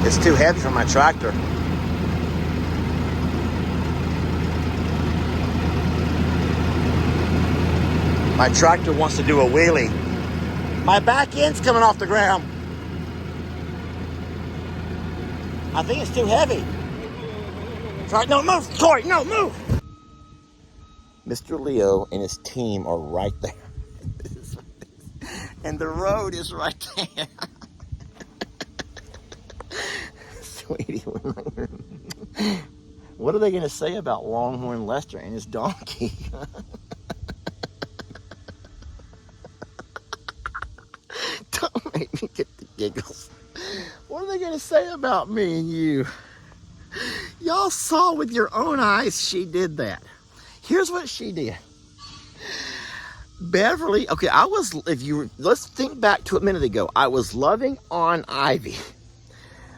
It's too heavy for my tractor. My tractor wants to do a wheelie. My back end's coming off the ground. I think it's too heavy. Sorry, no, move, Corey, no, move. Mr. Leo and his team are right there. And the road is right there. Sweetie, what are they going to say about Longhorn Lester and his donkey? Don't make me get the giggles. What are they going to say about me and you? Y'all saw with your own eyes she did that. Here's what she did. Beverly, okay, let's think back to a minute ago. I was loving on Ivy.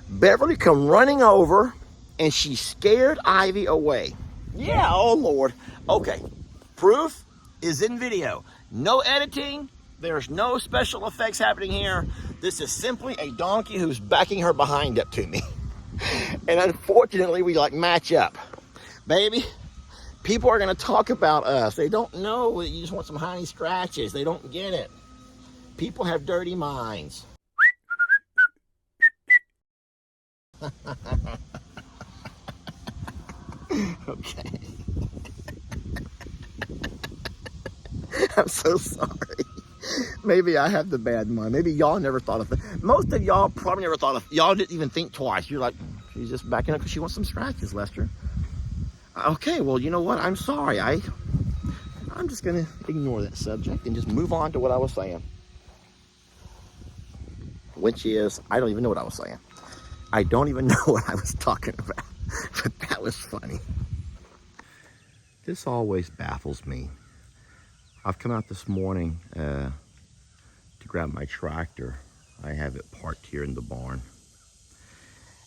Beverly come running over and she scared Ivy away. Yeah, oh Lord. Okay, proof is in video. No editing. There's no special effects happening here. This is simply a donkey who's backing her behind up to me. And unfortunately, we like match up. Baby, people are gonna talk about us. They don't know that you just want some honey scratches. They don't get it. People have dirty minds. Okay. I'm so sorry. Maybe I have the bad mind. Maybe y'all never thought of it. Most of y'all probably never thought of it. Y'all didn't even think twice. You're like, she's just backing up because she wants some scratches, Lester. Okay, well, you know what? I'm sorry. I'm just going to ignore that subject and just move on to what I was saying. Which is, I don't even know what I was saying. I don't even know what I was talking about. But that was funny. This always baffles me. I've come out this morning to grab my tractor. I have it parked here in the barn.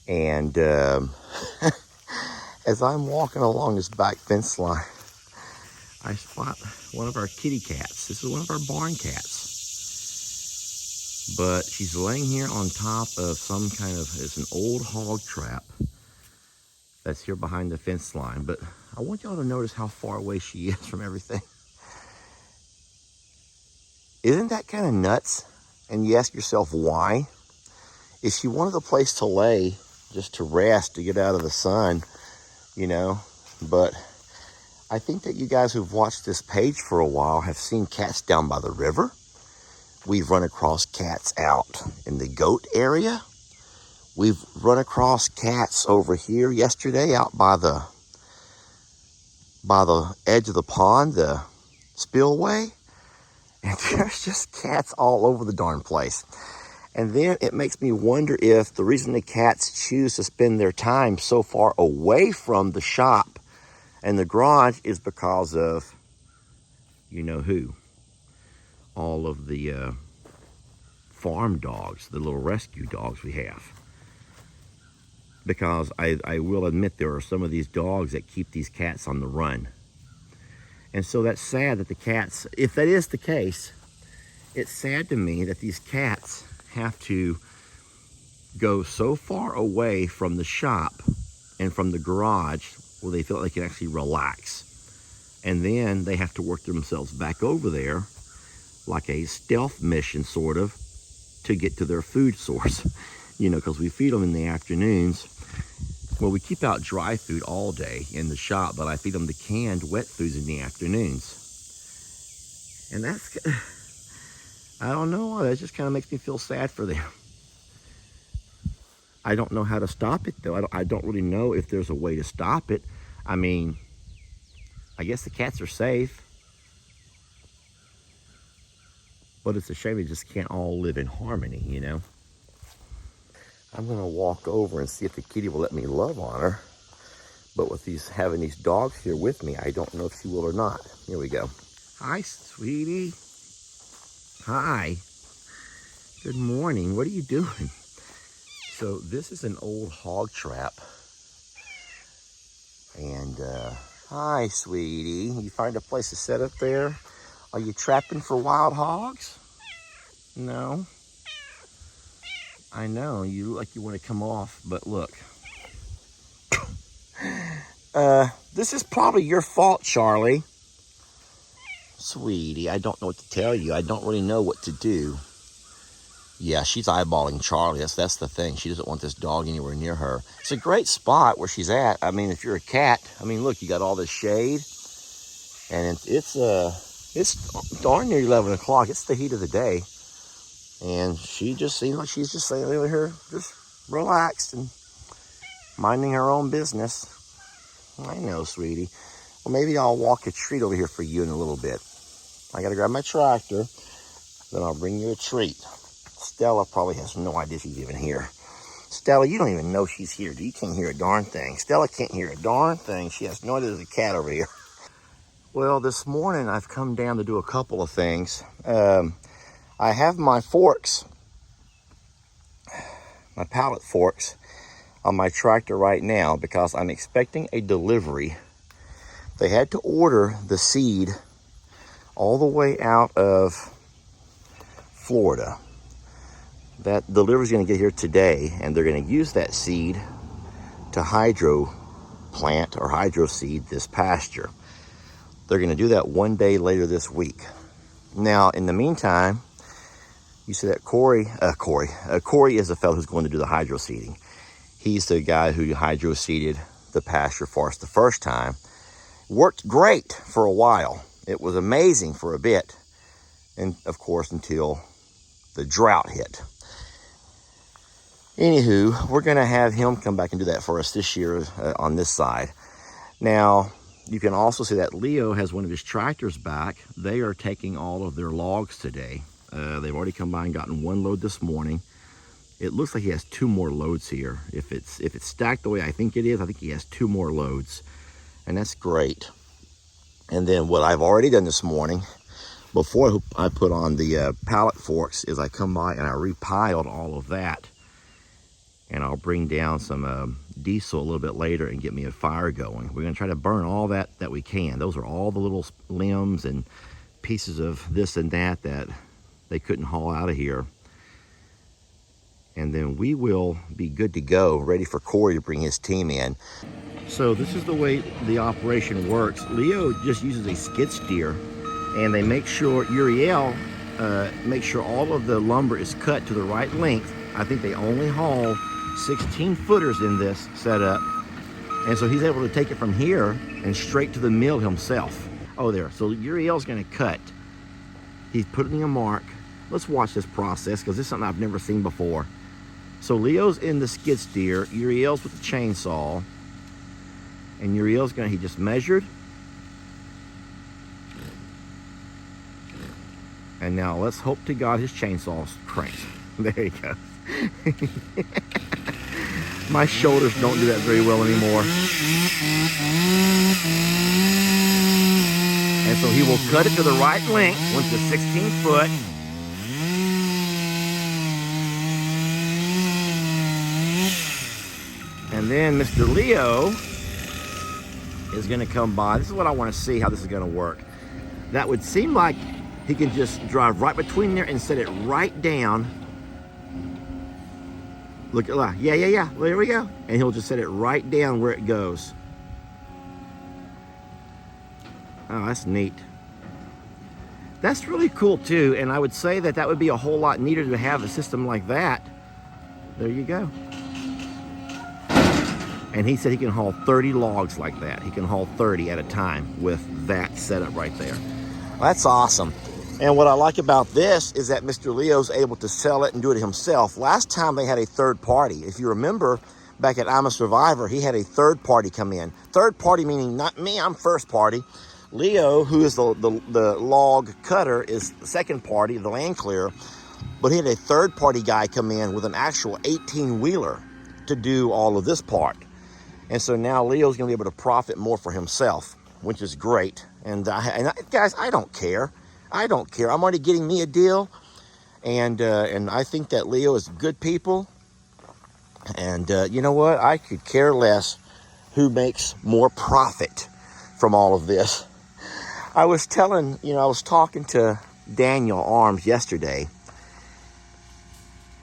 And as I'm walking along this back fence line, I spot one of our kitty cats. This is one of our barn cats. But she's laying here on top of some kind of, it's an old hog trap that's here behind the fence line. But I want y'all to notice how far away she is from everything. Isn't that kind of nuts? And you ask yourself why? If she wanted a place to lay, just to rest, to get out of the sun, you know. But I think that you guys who've watched this page for a while have seen cats down by the river. We've run across cats out in the goat area. We've run across cats over here yesterday out by the edge of the pond, the spillway. And there's just cats all over the darn place. And then it makes me wonder if the reason the cats choose to spend their time so far away from the shop and the garage is because of, you know who? All of the farm dogs, the little rescue dogs we have. Because I will admit there are some of these dogs that keep these cats on the run. And so that's sad that the cats, if that is the case, it's sad to me that these cats have to go so far away from the shop and from the garage where they feel like they can actually relax. And then they have to work themselves back over there like a stealth mission, sort of, to get to their food source. You know, because we feed them in the afternoons. Well, we keep out dry food all day in the shop, but I feed them the canned wet foods in the afternoons. And that's, I don't know, that just kind of makes me feel sad for them. I don't know how to stop it, though. I don't really know if there's a way to stop it. I mean, I guess the cats are safe. But it's a shame they just can't all live in harmony, you know? I'm gonna walk over and see if the kitty will let me love on her. But with having these dogs here with me, I don't know if she will or not. Here we go. Hi, sweetie. Hi. Good morning. What are you doing? So this is an old hog trap. And hi, sweetie. You find a place to set up there? Are you trapping for wild hogs? No. I know, you look like you want to come off, but look. This is probably your fault, Charlie. Sweetie, I don't know what to tell you. I don't really know what to do. Yeah, she's eyeballing Charlie. That's the thing. She doesn't want this dog anywhere near her. It's a great spot where she's at. I mean, if you're a cat, I mean, look, you got all this shade. And it's darn near 11 o'clock. It's the heat of the day. And she just seems like she's just sitting over here, just relaxed and minding her own business. I know, sweetie. Well, maybe I'll walk a treat over here for you in a little bit. I gotta grab my tractor, then I'll bring you a treat. Stella probably has no idea she's even here. Stella, you don't even know she's here. You can't hear a darn thing. Stella can't hear a darn thing. She has no idea there's a cat over here. Well, this morning I've come down to do a couple of things. I have my forks, my pallet forks, on my tractor right now because I'm expecting a delivery. They had to order the seed all the way out of Florida. That delivery is going to get here today, and they're going to use that seed to hydro plant or hydro seed this pasture. They're going to do that one day later this week. Now, in the meantime, you see that Corey is the fellow who's going to do the hydro seeding. He's the guy who hydro seeded the pasture for us the first time. Worked great for a while. It was amazing for a bit. And of course, until the drought hit. Anywho, we're going to have him come back and do that for us this year on this side. Now, you can also see that Leo has one of his tractors back. They are taking all of their logs today. They've already come by and gotten one load this morning. It looks like he has 2 more loads here. If it's stacked the way I think it is, I think he has 2 more loads. And that's great. And then what I've already done this morning, before I put on the pallet forks, is I come by and I repiled all of that. And I'll bring down some diesel a little bit later and get me a fire going. We're gonna try to burn all that we can. Those are all the little limbs and pieces of this and that they couldn't haul out of here. And then we will be good to go, ready for Corey to bring his team in. So this is the way the operation works. Leo just uses a skid steer, and they make sure, Uriel makes sure all of the lumber is cut to the right length. I think they only haul 16 footers in this setup. And so he's able to take it from here and straight to the mill himself. Oh, there. So Uriel's gonna cut. He's putting a mark. Let's watch this process because this is something I've never seen before. So Leo's in the skid steer, Uriel's with the chainsaw, and Uriel's he just measured. And now let's hope to God his chainsaw's cranked. There you go. My shoulders don't do that very well anymore. And so he will cut it to the right length, once it's 16 foot. And then Mr. Leo is going to come by. This is what I want to see how this is going to work. That would seem like he can just drive right between there and set it right down. Look at that. Yeah. There we go. And he'll just set it right down where it goes. Oh, that's neat. That's really cool too. And I would say that would be a whole lot neater to have a system like that. There you go. And he said he can haul 30 logs like that. He can haul 30 at a time with that setup right there. Well, that's awesome. And what I like about this is that Mr. Leo's able to sell it and do it himself. Last time they had a third party. If you remember, back at I'm a Survivor, he had a third party come in. Third party meaning not me, I'm first party. Leo, who is the log cutter, is the second party, the land clearer. But he had a third party guy come in with an actual 18-wheeler to do all of this part. And so now Leo's gonna be able to profit more for himself, which is great. And guys, I don't care. I don't care. I'm already getting me a deal. And I think that Leo is good people. And you know what? I could care less who makes more profit from all of this. I was talking to Daniel Arms yesterday.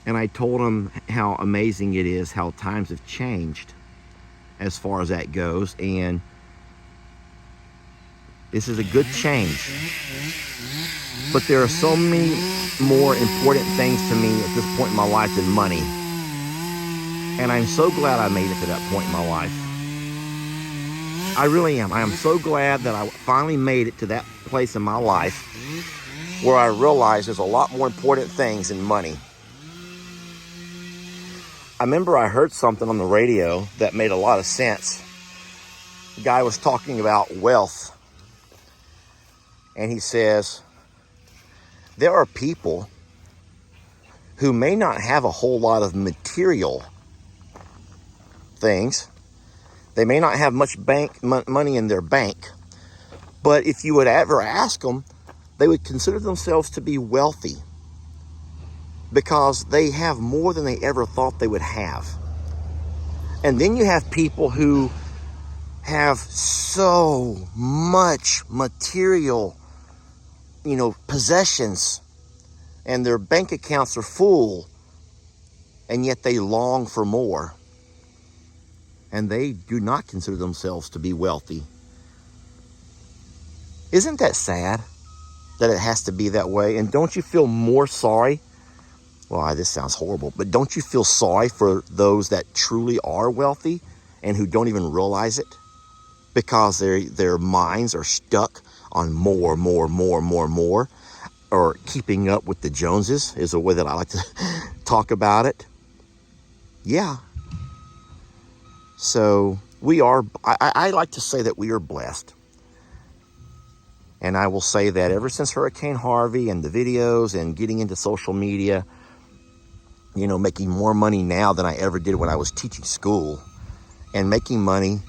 And I told him how amazing it is, how times have changed as far as that goes. And this is a good change. But there are so many more important things to me at this point in my life than money. And I'm so glad I made it to that point in my life. I really am. I am so glad that I finally made it to that place in my life where I realized there's a lot more important things than money. I remember I heard something on the radio that made a lot of sense. The guy was talking about wealth. And he says, there are people who may not have a whole lot of material things. They may not have much money in their bank. But if you would ever ask them, they would consider themselves to be wealthy because they have more than they ever thought they would have. And then you have people who have so much material, possessions, and their bank accounts are full, and yet they long for more. And they do not consider themselves to be wealthy. Isn't that sad that it has to be that way? And don't you feel more sorry? Well, this sounds horrible, but don't you feel sorry for those that truly are wealthy and who don't even realize it? Because their minds are stuck on more, or keeping up with the Joneses is a way that I like to talk about it. Yeah. So I like to say that we are blessed. And I will say that ever since Hurricane Harvey and the videos and getting into social media, making more money now than I ever did when I was teaching school, and making money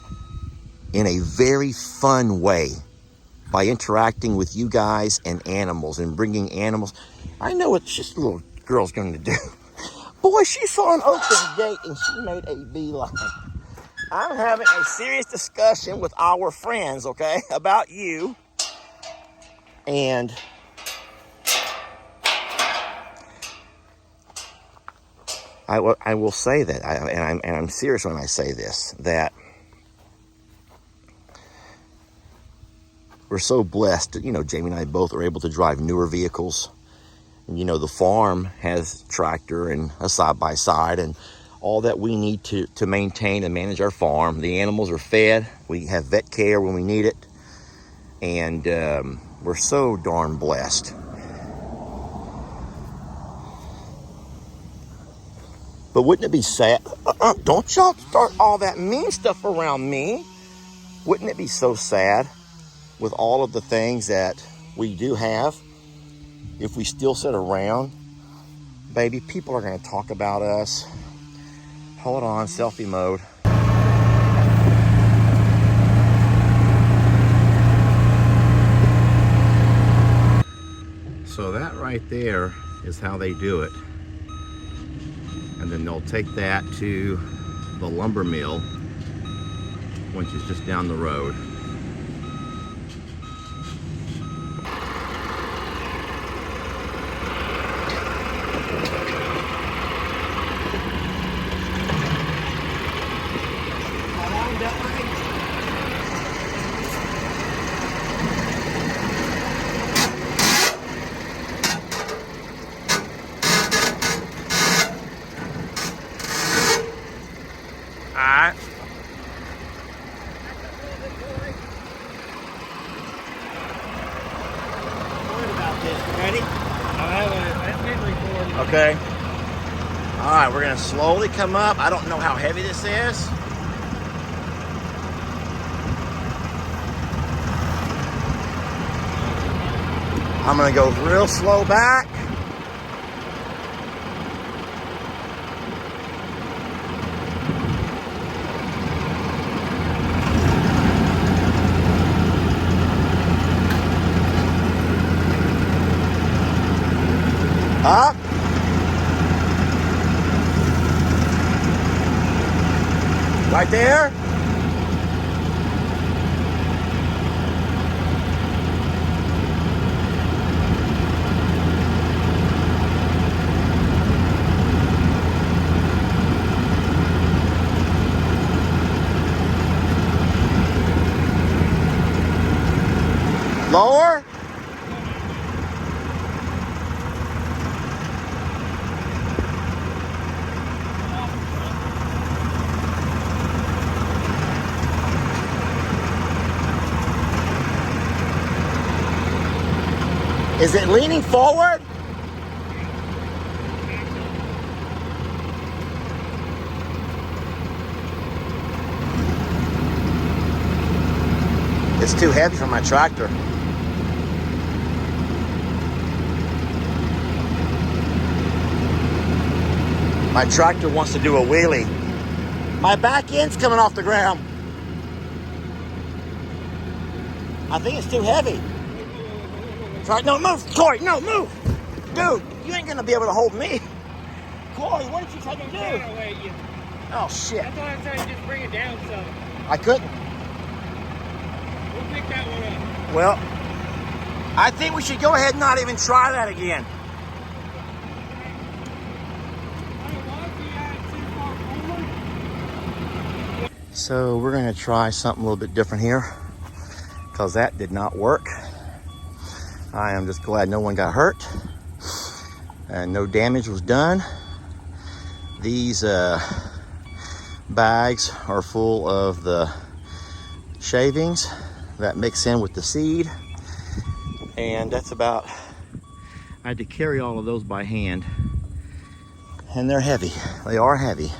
in a very fun way by interacting with you guys and animals and bringing animals. I know what just a little girl's going to do. Boy, she saw an open gate and she made a beeline. I'm having a serious discussion with our friends, okay, about you. And I will say that, and I'm serious when I say this, that we're so blessed. Jamie and I both are able to drive newer vehicles. And, the farm has a tractor and a side-by-side and all that we need to maintain and manage our farm. The animals are fed. We have vet care when we need it. And we're so darn blessed. But wouldn't it be sad? Don't y'all start all that mean stuff around me. Wouldn't it be so sad with all of the things that we do have if we still sit around? Baby, people are going to talk about us. Hold on, selfie mode. So that right there is how they do it. And then they'll take that to the lumber mill, which is just down the road. Alright. Ready? Okay. Alright, we're going to slowly come up. I don't know how heavy this is. I'm going to go real slow back. Up. Right there. Lower? Is it leaning forward? It's too heavy for my tractor. My tractor wants to do a wheelie. My back end's coming off the ground. I think it's too heavy. Try, no, move, Corey, no, move. Dude, you ain't gonna be able to hold me. Corey, what did you try to do? Oh, shit. That's why I'm trying to just bring it down some. I couldn't. We'll pick that one up. Well, I think we should go ahead and not even try that again. So we're gonna try something a little bit different here because that did not work. I am just glad no one got hurt and no damage was done. These bags are full of the shavings that mix in with the seed, and that's about, I had to carry all of those by hand, and they're heavy. They are heavy.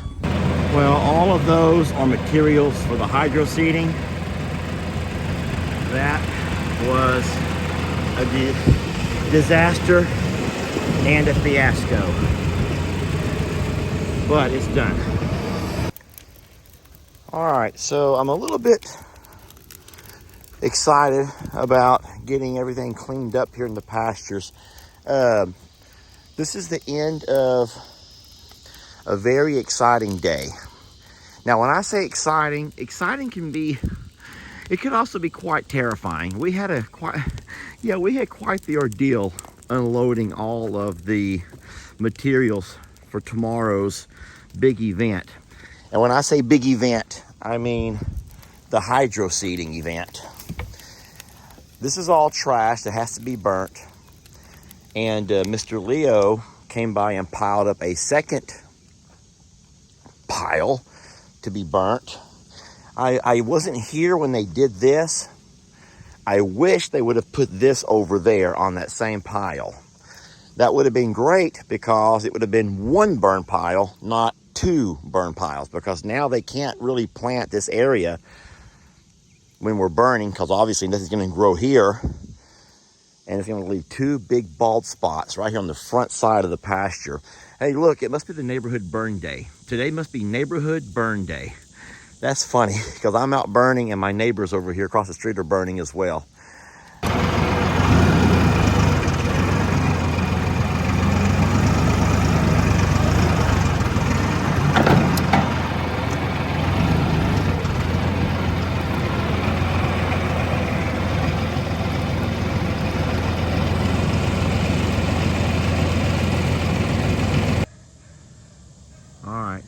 Well, all of those are materials for the hydro seeding. That was a disaster and a fiasco, but it's done. All right, so I'm a little bit excited about getting everything cleaned up here in the pastures. This is the end of a very exciting day. Now, when I say exciting can be, it could also be quite terrifying. We had quite the ordeal unloading all of the materials for tomorrow's big event. And when I say big event, I mean the hydro seeding event. This is all trash that has to be burnt. And Mr. Leo came by and piled up a second pile to be burnt. I wasn't here when they did this. I wish they would have put this over there on that same pile. That would have been great because it would have been one burn pile, not two burn piles, because now they can't really plant this area when we're burning, because obviously nothing's going to grow here, and it's going to leave two big bald spots right here on the front side of the pasture. Hey, look, it must be the neighborhood burn day. Today must be neighborhood burn day. That's funny, because I'm out burning and my neighbors over here across the street are burning as well.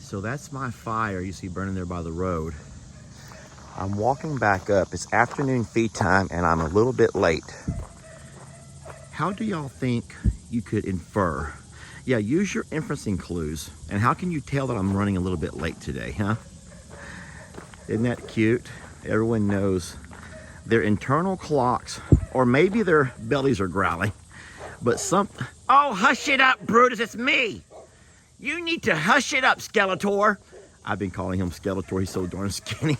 So that's my fire you see burning there by the road. I'm walking back up. It's afternoon feed time and I'm a little bit late. How do y'all think you could infer? Yeah, use your inferencing clues. And how can you tell that I'm running a little bit late today, huh? Isn't that cute? Everyone knows their internal clocks, or maybe their bellies are growling, but oh, hush it up, Brutus, it's me. You need to hush it up, Skeletor. I've been calling him Skeletor. He's so darn skinny.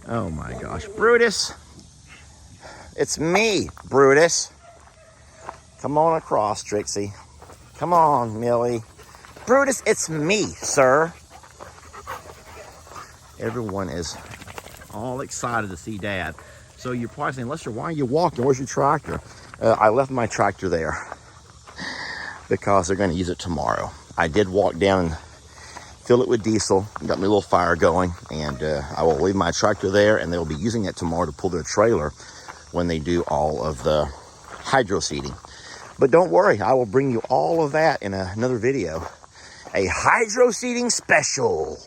Oh my gosh. Brutus. It's me, Brutus. Come on across, Trixie. Come on, Millie. Brutus, it's me, sir. Everyone is all excited to see Dad. So you're probably saying, Lester, why are you walking? Where's your tractor? I left my tractor there because they're going to use it tomorrow. I did walk down and fill it with diesel, got me a little fire going, and I will leave my tractor there, and they'll be using it tomorrow to pull their trailer when they do all of the hydro seeding. But don't worry, I will bring you all of that in another video. A hydro seeding special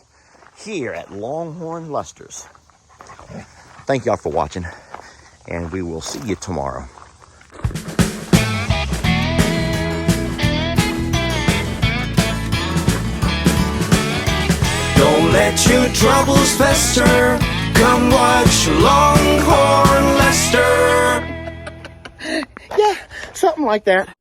here at Longhorn Lusters. Thank y'all for watching, and we will see you tomorrow. Don't let your troubles fester. Come watch Longhorn Lester. Yeah, something like that.